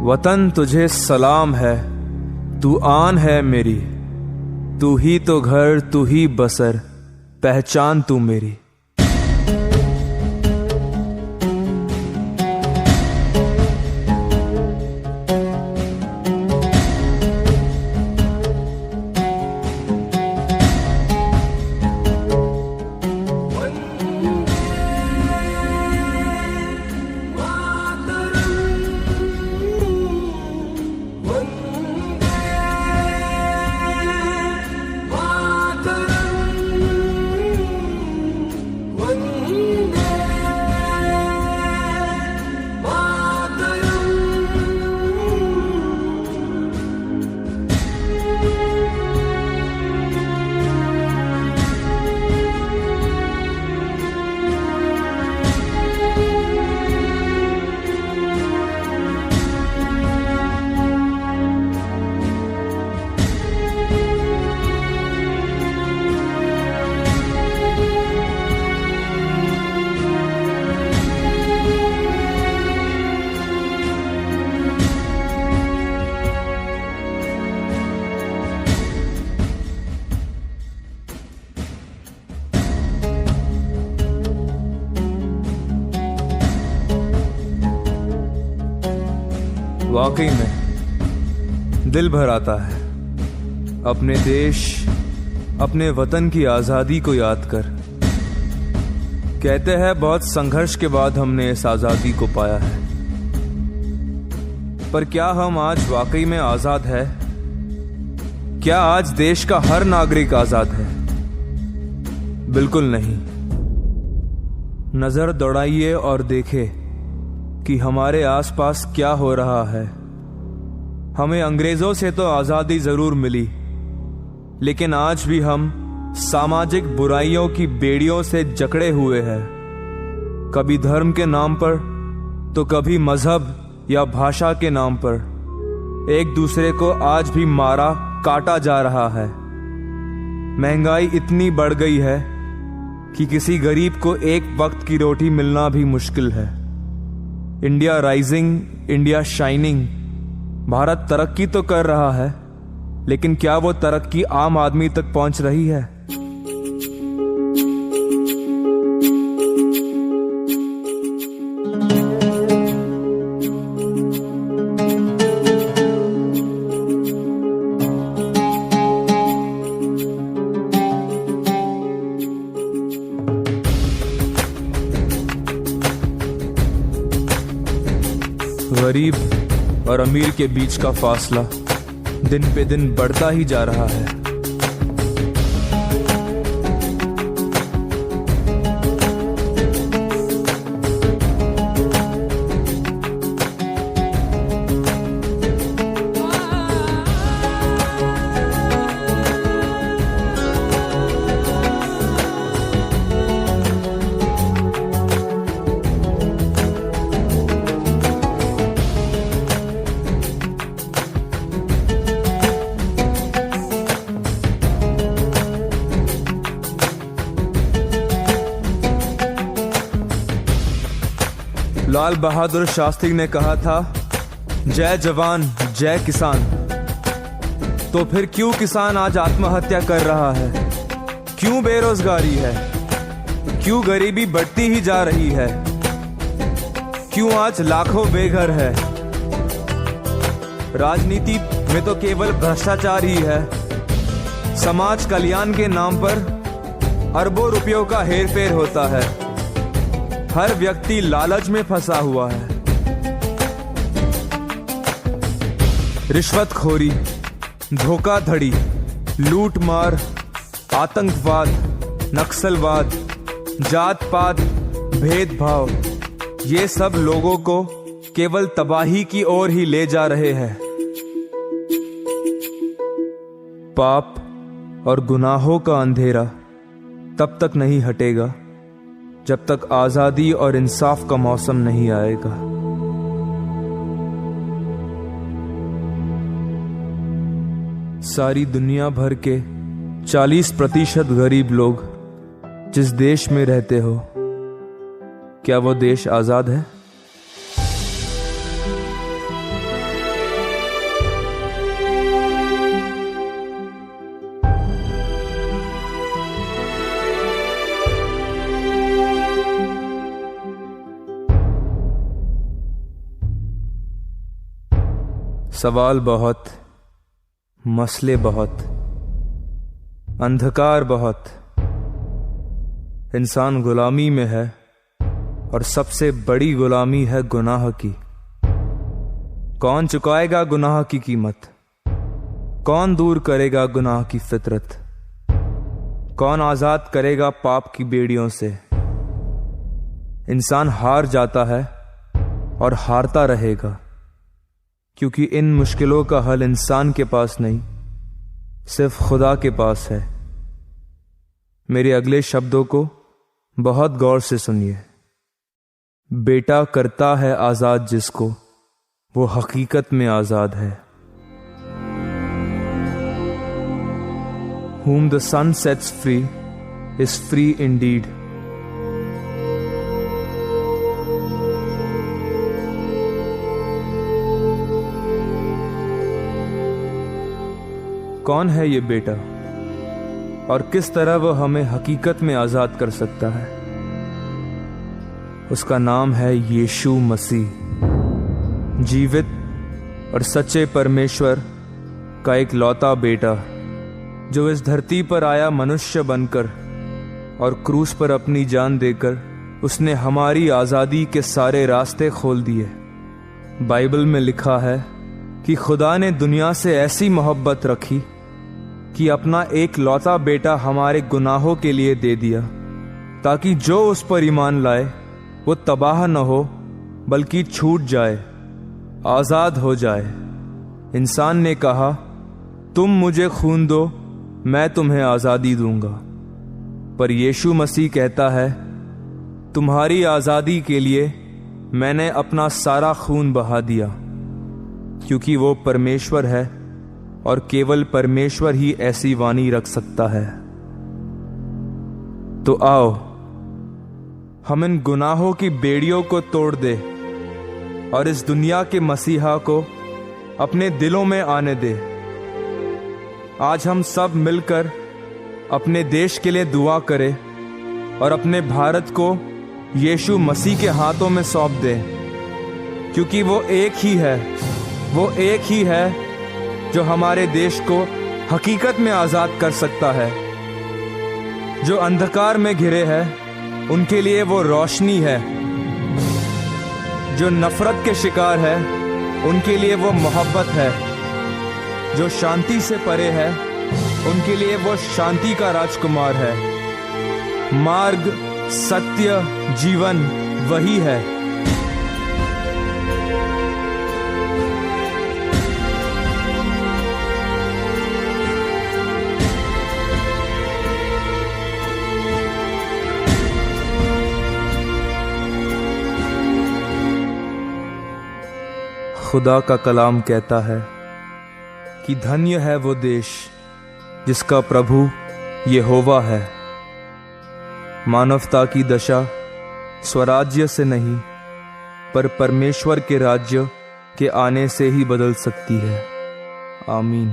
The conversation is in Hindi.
वतन तुझे सलाम है, तू आन है मेरी, तू ही तो घर, तू ही बसर, पहचान तू मेरी। वाकई में दिल भर आता है अपने देश, अपने वतन की आज़ादी को याद कर। कहते हैं बहुत संघर्ष के बाद हमने इस आज़ादी को पाया है, पर क्या हम आज वाकई में आज़ाद है? क्या आज देश का हर नागरिक आज़ाद है? बिल्कुल नहीं। नजर दौड़ाइए और देखें कि हमारे आसपास क्या हो रहा है। हमें अंग्रेजों से तो आजादी जरूर मिली, लेकिन आज भी हम सामाजिक बुराइयों की बेड़ियों से जकड़े हुए हैं। कभी धर्म के नाम पर तो कभी मजहब या भाषा के नाम पर एक दूसरे को आज भी मारा काटा जा रहा है। महंगाई इतनी बढ़ गई है कि किसी गरीब को एक वक्त की रोटी मिलना भी मुश्किल है। India rising, India shining. Bharat तरक्की तो कर रहा है, लेकिन क्या वो तरक्की आम आदमी तक पहुंच रही है? गरीब और अमीर के बीच का फासला दिन पे दिन बढ़ता ही जा रहा है। लाल बहादुर शास्त्री ने कहा था, जय जवान जय किसान। तो फिर क्यों किसान आज आत्महत्या कर रहा है? क्यों बेरोजगारी है? क्यों गरीबी बढ़ती ही जा रही है? क्यों आज लाखों बेघर है? राजनीति में तो केवल भ्रष्टाचार ही है। समाज कल्याण के नाम पर अरबों रुपयों का हेरफेर होता है। हर व्यक्ति लालच में फंसा हुआ है। रिश्वतखोरी, धोखाधड़ी, लूटमार, आतंकवाद, नक्सलवाद, जात पात, भेदभाव, ये सब लोगों को केवल तबाही की ओर ही ले जा रहे हैं। पाप और गुनाहों का अंधेरा तब तक नहीं हटेगा जब तक आजादी और इंसाफ का मौसम नहीं आएगा। सारी दुनिया भर के 40% गरीब लोग जिस देश में रहते हो, क्या वो देश आजाद है? सवाल बहुत, मसले बहुत, अंधकार बहुत। इंसान गुलामी में है और सबसे बड़ी गुलामी है गुनाह की। कौन चुकाएगा गुनाह की कीमत? कौन दूर करेगा गुनाह की फितरत? कौन आजाद करेगा पाप की बेड़ियों से? इंसान हार जाता है और हारता रहेगा, क्योंकि इन मुश्किलों का हल इंसान के पास नहीं, सिर्फ खुदा के पास है। मेरे अगले शब्दों को बहुत गौर से सुनिए। बेटा करता है आजाद जिसको, वो हकीकत में आजाद है। Whom the sun sets free is free indeed. कौन है ये बेटा और किस तरह वह हमें हकीकत में आजाद कर सकता है? उसका नाम है यीशु मसीह, जीवित और सच्चे परमेश्वर का एक लौता बेटा, जो इस धरती पर आया मनुष्य बनकर और क्रूस पर अपनी जान देकर उसने हमारी आज़ादी के सारे रास्ते खोल दिए। बाइबल में लिखा है कि खुदा ने दुनिया से ऐसी मोहब्बत रखी कि अपना एक लौता बेटा हमारे गुनाहों के लिए दे दिया, ताकि जो उस पर ईमान लाए वो तबाह न हो बल्कि छूट जाए, आज़ाद हो जाए। इंसान ने कहा, तुम मुझे खून दो, मैं तुम्हें आज़ादी दूंगा। पर यीशु मसीह कहता है, तुम्हारी आज़ादी के लिए मैंने अपना सारा खून बहा दिया, क्योंकि वो परमेश्वर है और केवल परमेश्वर ही ऐसी वाणी रख सकता है। तो आओ हम इन गुनाहों की बेड़ियों को तोड़ दे और इस दुनिया के मसीहा को अपने दिलों में आने दे। आज हम सब मिलकर अपने देश के लिए दुआ करें और अपने भारत को यीशु मसीह के हाथों में सौंप दें, क्योंकि वो एक ही है जो हमारे देश को हकीकत में आजाद कर सकता है। जो अंधकार में घिरे हैं उनके लिए वो रोशनी है, जो नफरत के शिकार है उनके लिए वो मोहब्बत है, जो शांति से परे है उनके लिए वो शांति का राजकुमार है। मार्ग, सत्य, जीवन वही है। खुदा का कलाम कहता है कि धन्य है वो देश जिसका प्रभु यहोवा है। मानवता की दशा स्वराज्य से नहीं, पर परमेश्वर के राज्य के आने से ही बदल सकती है। आमीन।